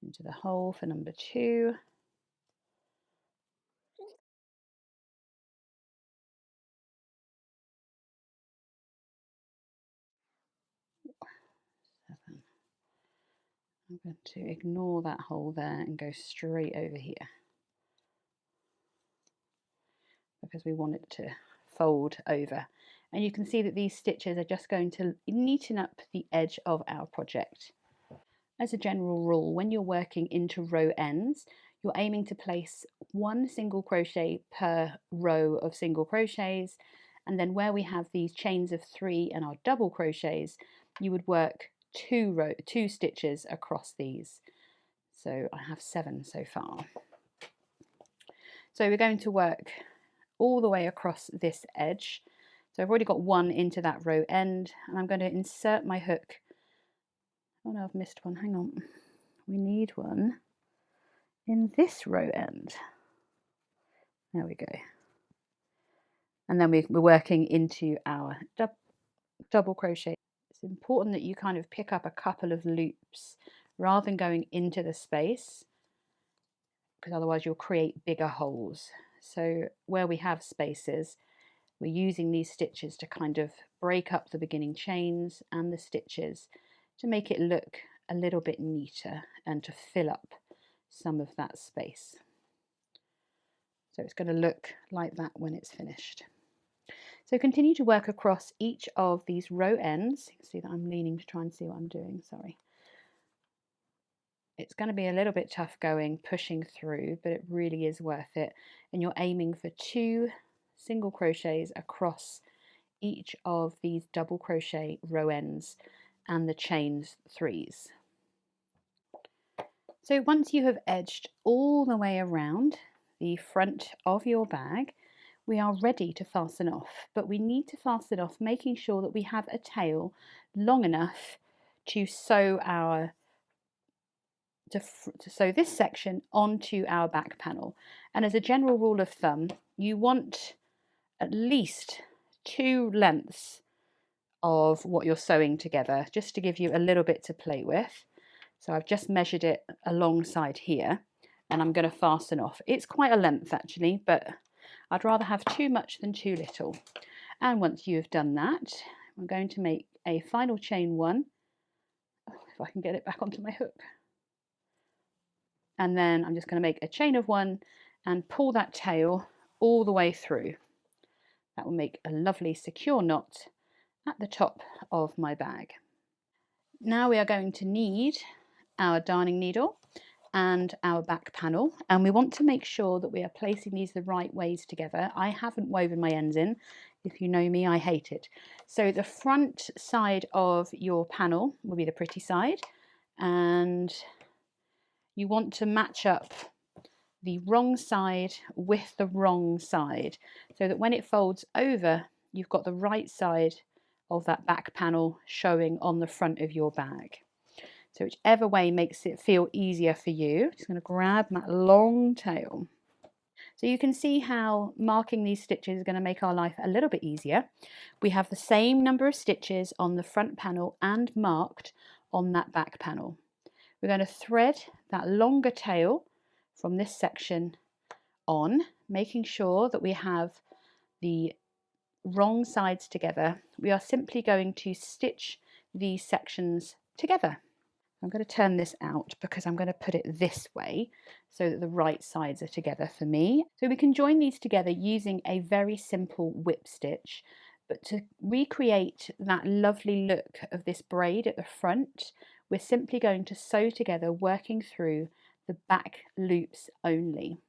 Into the hole for number 2. I'm going to ignore that hole there and go straight over here, because we want it to fold over. And you can see that these stitches are just going to neaten up the edge of our project. As a general rule, when you're working into row ends, you're aiming to place 1 single crochet per row of single crochets, and then where we have these chains of 3 and our double crochets, you would work 2 stitches across these. So I have 7 so far. So we're going to work all the way across this edge. So I've already got 1 into that row end, and I'm going to insert my hook. Oh no, I've missed one, hang on. We need one in this row end. There we go. And then we're working into our double crochet. It's important that you kind of pick up a couple of loops rather than going into the space, because otherwise you'll create bigger holes. So where we have spaces, we're using these stitches to kind of break up the beginning chains and the stitches to make it look a little bit neater and to fill up some of that space. So it's going to look like that when it's finished. So continue to work across each of these row ends. You can see that I'm leaning to try and see what I'm doing, sorry. It's going to be a little bit tough going, pushing through, but it really is worth it. And you're aiming for 2 single crochets across each of these double crochet row ends and the chains 3s. So once you have edged all the way around the front of your bag, we are ready to fasten off, but we need to fasten off making sure that we have a tail long enough to sew this section onto our back panel. And as a general rule of thumb, you want at least 2 lengths of what you're sewing together, just to give you a little bit to play with. So I've just measured it alongside here, and I'm going to fasten off. It's quite a length actually, but I'd rather have too much than too little. And once you've done that, I'm going to make a final chain 1. If I can get it back onto my hook. And then I'm just going to make a chain of 1 and pull that tail all the way through. That will make a lovely secure knot at the top of my bag. Now we are going to need our darning needle and our back panel, and we want to make sure that we are placing these the right ways together. I haven't woven my ends in. If you know me, I hate it. So the front side of your panel will be the pretty side, and you want to match up the wrong side with the wrong side, so that when it folds over, you've got the right side of that back panel showing on the front of your bag. So whichever way makes it feel easier for you. I'm just going to grab that long tail. So you can see how marking these stitches is going to make our life a little bit easier. We have the same number of stitches on the front panel and marked on that back panel. We're going to thread that longer tail from this section on, making sure that we have the wrong sides together. We are simply going to stitch these sections together. I'm going to turn this out because I'm going to put it this way so that the right sides are together for me. So we can join these together using a very simple whip stitch, but to recreate that lovely look of this braid at the front, we're simply going to sew together, working through the back loops only.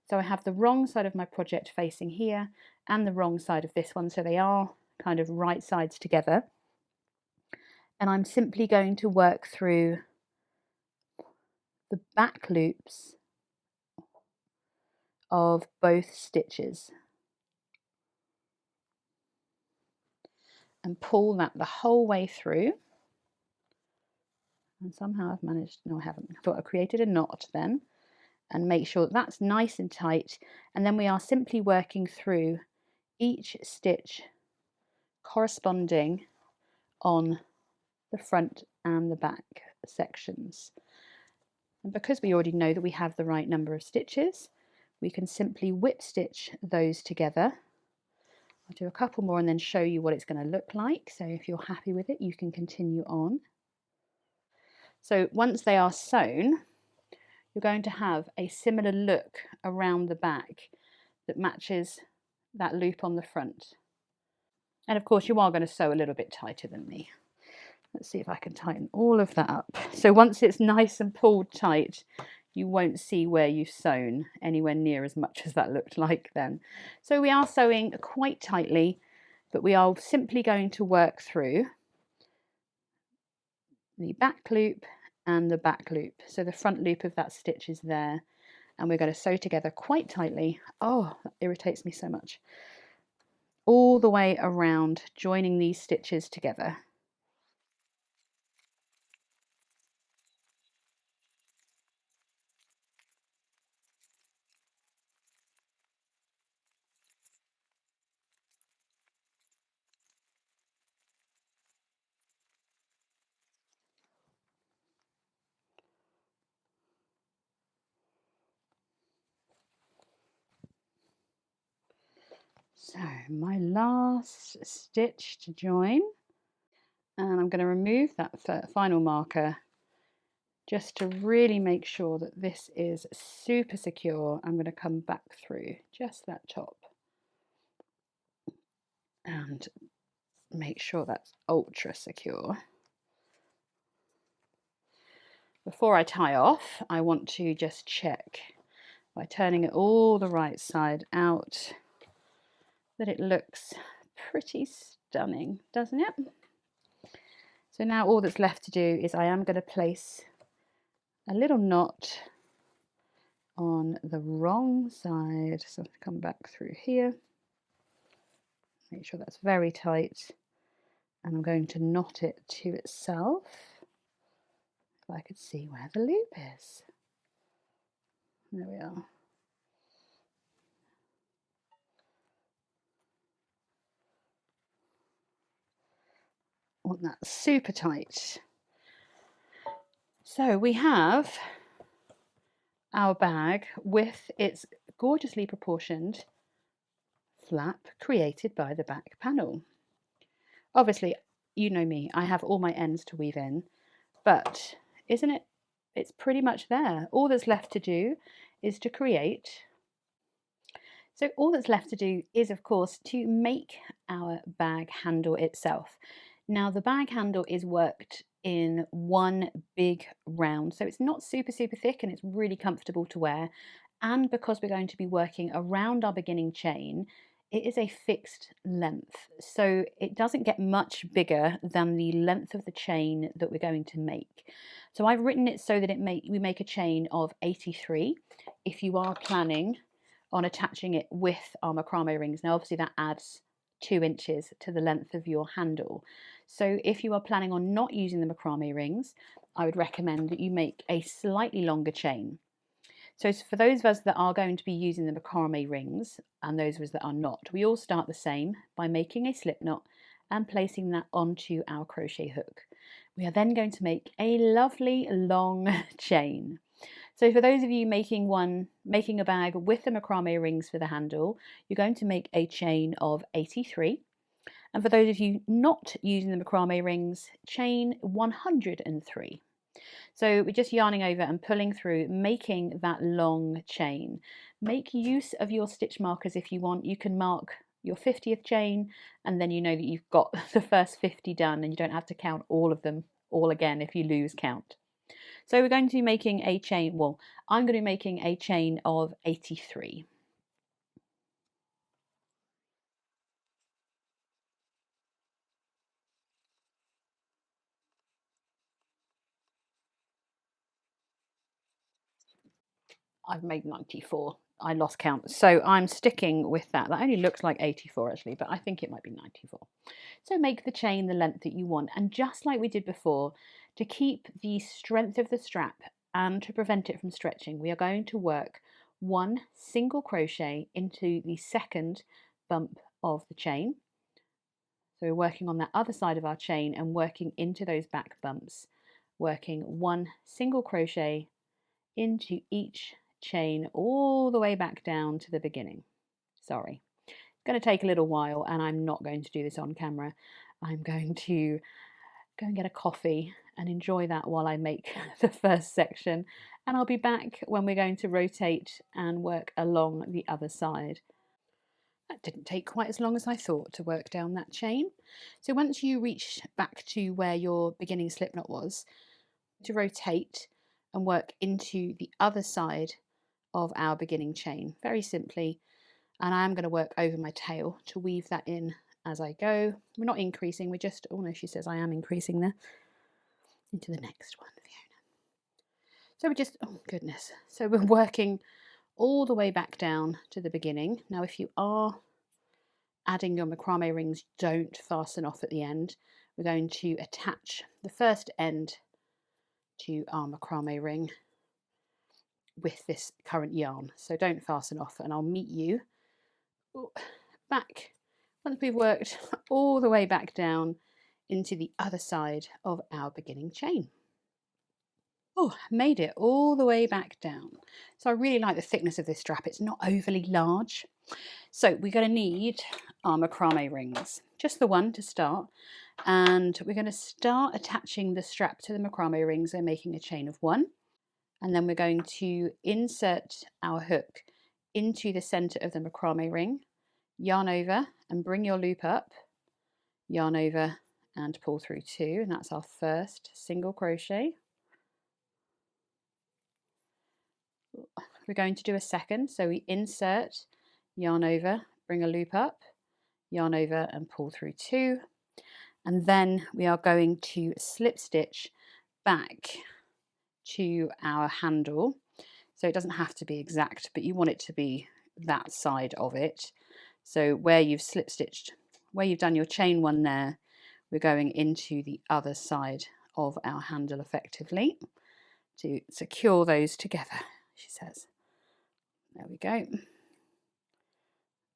So I have the wrong side of my project facing here and the wrong side of this one, so they are kind of right sides together. And I'm simply going to work through the back loops of both stitches and pull that the whole way through. And somehow I've managed, no I haven't, I thought I created a knot then, and make sure that that's nice and tight. And then we are simply working through each stitch corresponding on the front and the back sections. And because we already know that we have the right number of stitches, we can simply whip stitch those together. I'll do a couple more and then show you what it's going to look like. So if you're happy with it, you can continue on. So once they are sewn, you're going to have a similar look around the back that matches that loop on the front. And of course you are going to sew a little bit tighter than me. Let's see if I can tighten all of that up. So once it's nice and pulled tight, you won't see where you've sewn anywhere near as much as that looked like then. So we are sewing quite tightly, but we are simply going to work through the back loop and the back loop. So the front loop of that stitch is there, and we're going to sew together quite tightly. Oh, that irritates me so much. All the way around, joining these stitches together. So my last stitch to join, and I'm going to remove that final marker just to really make sure that this is super secure. I'm going to come back through just that top and make sure that's ultra secure. Before I tie off, I want to just check by turning it all the right side out that it looks pretty stunning, doesn't it? So now all that's left to do is I am going to place a little knot on the wrong side. So I'll come back through here. Make sure that's very tight, and I'm going to knot it to itself. If I could see where the loop is. There we are. I want that super tight. So we have our bag with its gorgeously proportioned flap created by the back panel. Obviously, you know me, I have all my ends to weave in, but isn't it? It's pretty much there. All that's left to do is to create. So all that's left to do is, of course, to make our bag handle itself. Now the bag handle is worked in one big round, so it's not super thick, and it's really comfortable to wear. And because we're going to be working around our beginning chain, it is a fixed length, so it doesn't get much bigger than the length of the chain that we're going to make. So I've written it so that we make a chain of 83 if you are planning on attaching it with our macrame rings. Now obviously that adds 2 inches to the length of your handle. So if you are planning on not using the macrame rings, I would recommend that you make a slightly longer chain. So for those of us that are going to be using the macrame rings, and those of us that are not, we all start the same by making a slip knot and placing that onto our crochet hook. We are then going to make a lovely long chain. So for those of you making a bag with the macrame rings for the handle, you're going to make a chain of 83. And for those of you not using the macrame rings, chain 103. So we're just yarning over and pulling through, making that long chain. Make use of your stitch markers if you want. You can mark your 50th chain, and then you know that you've got the first 50 done, and you don't have to count all of them all again if you lose count. So we're going to be making a chain, well, I'm going to be making a chain of 83. I've made 94. I lost count. So I'm sticking with that. That only looks like 84 actually, but I think it might be 94. So make the chain the length that you want. And just like we did before, to keep the strength of the strap and to prevent it from stretching, we are going to work 1 single crochet into the second bump of the chain. So we're working on that other side of our chain and working into those back bumps, working 1 single crochet into each chain all the way back down to the beginning. Sorry, it's going to take a little while, and I'm not going to do this on camera. I'm going to go and get a coffee and enjoy that while I make the first section, and I'll be back when we're going to rotate and work along the other side. That didn't take quite as long as I thought to work down that chain. So once you reach back to where your beginning slip knot was, to rotate and work into the other side of our beginning chain, very simply. And I'm going to work over my tail to weave that in as I go. We're not increasing, we're just, oh no, she says I am increasing there, into the next one, Fiona. So we're just, oh goodness, so we're working all the way back down to the beginning. Now if you are adding your macrame rings, don't fasten off at the end. We're going to attach the first end to our macrame ring with this current yarn, so don't fasten off, and I'll meet you back once we've worked all the way back down into the other side of our beginning chain. Oh, made it all the way back down. So I really like the thickness of this strap. It's not overly large. So we're going to need our macrame rings, just the one to start, and we're going to start attaching the strap to the macrame rings and making a chain of 1. And then we're going to insert our hook into the center of the macrame ring, yarn over and bring your loop up, yarn over and pull through 2, and that's our first single crochet. We're going to do a second, so we insert, yarn over, bring a loop up, yarn over and pull through 2, and then we are going to slip stitch back to our handle. So it doesn't have to be exact, but you want it to be that side of it. So where you've slip stitched where you've done your chain one there, we're going into the other side of our handle effectively to secure those together, she says. There we go.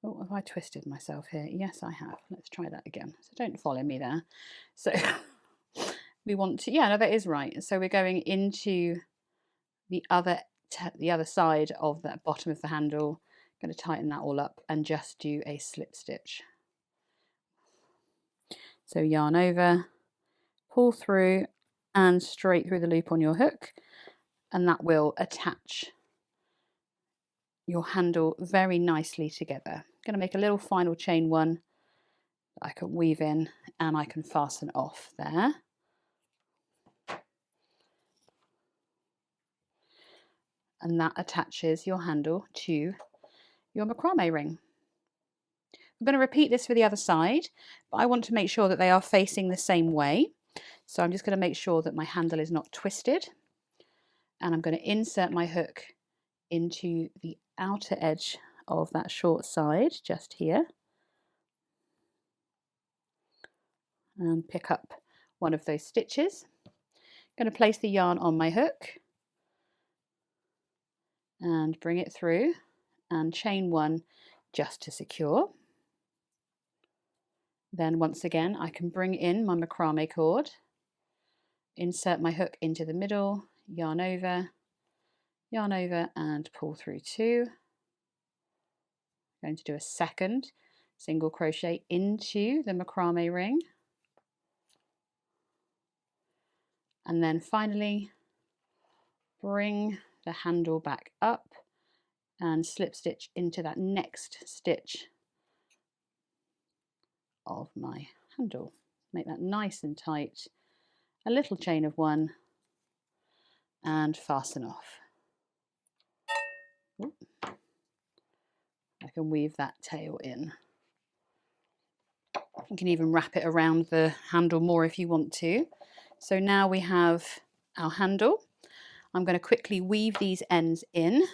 Oh, have I twisted myself here? Yes, I have. Let's try that again. So don't follow me there. So we want to, yeah, no, that is right. So we're going into the other side of that bottom of the handle. I'm going to tighten that all up and just do a slip stitch. So yarn over, pull through and straight through the loop on your hook, and that will attach your handle very nicely together. I'm going to make a little final chain one that I can weave in and I can fasten off there. And that attaches your handle to your macrame ring. I'm going to repeat this for the other side, but I want to make sure that they are facing the same way. So I'm just going to make sure that my handle is not twisted, and I'm going to insert my hook into the outer edge of that short side just here and pick up one of those stitches. I'm going to place the yarn on my hook and bring it through and chain one just to secure. Then once again I can bring in my macrame cord, insert my hook into the middle, yarn over and pull through two. I'm going to do a second single crochet into the macrame ring, and then finally bring the handle back up and slip stitch into that next stitch of my handle. Make that nice and tight, a little chain of one and fasten off. Ooh. I can weave that tail in. You can even wrap it around the handle more if you want to. So now we have our handle. I'm going to quickly weave these ends in.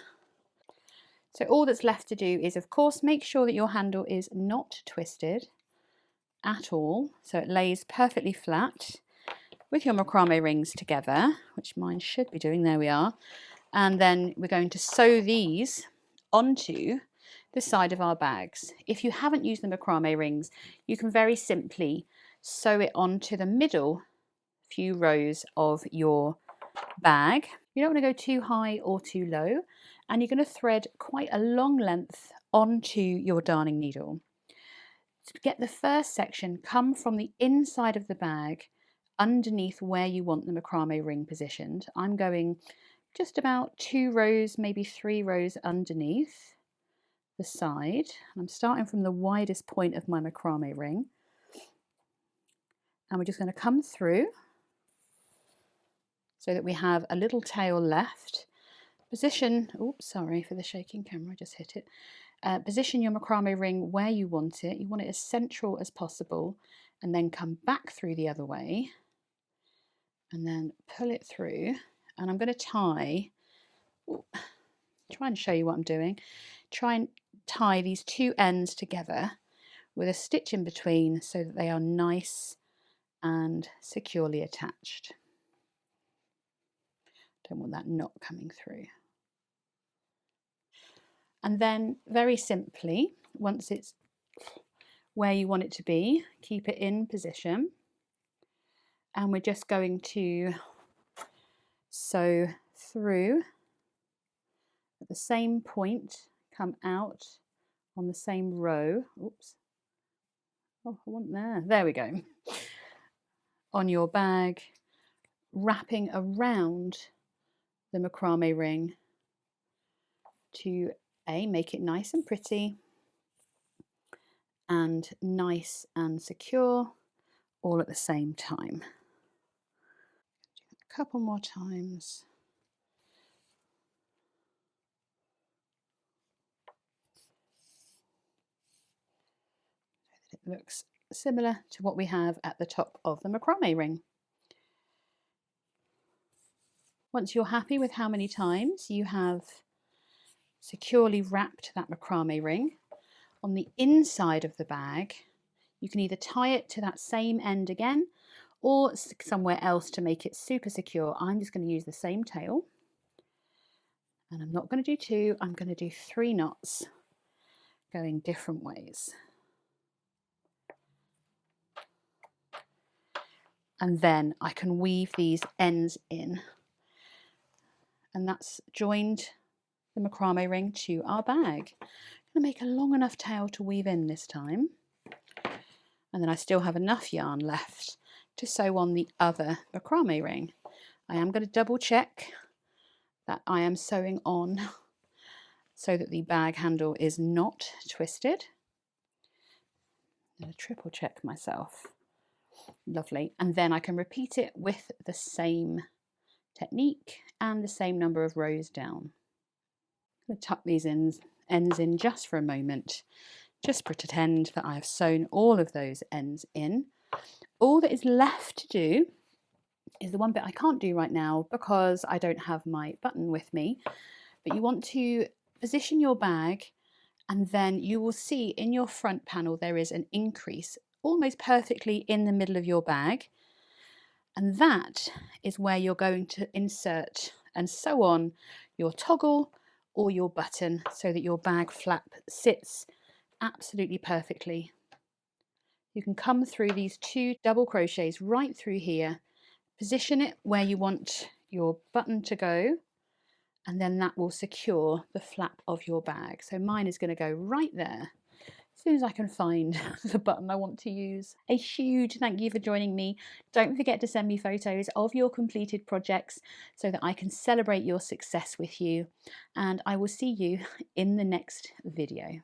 So all that's left to do is, of course, make sure that your handle is not twisted at all, so it lays perfectly flat with your macrame rings together, which mine should be doing. There we are. And then we're going to sew these onto the side of our bags. If you haven't used the macrame rings, you can very simply sew it onto the middle few rows of your bag. You don't want to go too high or too low, and you're going to thread quite a long length onto your darning needle. To get the first section, come from the inside of the bag underneath where you want the macrame ring positioned. I'm going just about 2 rows, maybe 3 rows underneath the side. I'm starting from the widest point of my macrame ring, and we're just going to come through so that we have a little tail left. Position, oops, sorry for the shaking camera, I just hit it. Position your macrame ring where you want it. You want it as central as possible, and then come back through the other way and then pull it through. And I'm going to tie, try and show you what I'm doing. Try and tie these two ends together with a stitch in between so that they are nice and securely attached. Don't want that knot coming through. And then very simply, once it's where you want it to be, keep it in position. And we're just going to sew through at the same point, come out on the same row. Oops. Oh, I want there. There we go. On your bag, wrapping around the macrame ring to make it nice and pretty and nice and secure all at the same time. A couple more times. It looks similar to what we have at the top of the macrame ring. Once you're happy with how many times you have securely wrapped that macrame ring, on the inside of the bag You can either tie it to that same end again or somewhere else to make it super secure. I'm just going to use the same tail, and I'm not going to do 2, I'm going to do 3 knots going different ways. And then I can weave these ends in, and that's joined the macrame ring to our bag. I'm going to make a long enough tail to weave in this time, and then I still have enough yarn left to sew on the other macrame ring. I am going to double check that I am sewing on so that the bag handle is not twisted. I'm going to triple check myself. Lovely. And then I can repeat it with the same technique and the same number of rows down. I'm going to tuck these ends in just for a moment. Just pretend that I have sewn all of those ends in. All that is left to do is the one bit I can't do right now because I don't have my button with me. But you want to position your bag, and then you will see in your front panel there is an increase almost perfectly in the middle of your bag, and that is where you're going to insert and sew on your toggle or your button so that your bag flap sits absolutely perfectly. You can come through these 2 double crochets right through here, position it where you want your button to go, and then that will secure the flap of your bag. So mine is going to go right there as soon as I can find the button I want to use. A huge thank you for joining me. Don't forget to send me photos of your completed projects so that I can celebrate your success with you, and I will see you in the next video.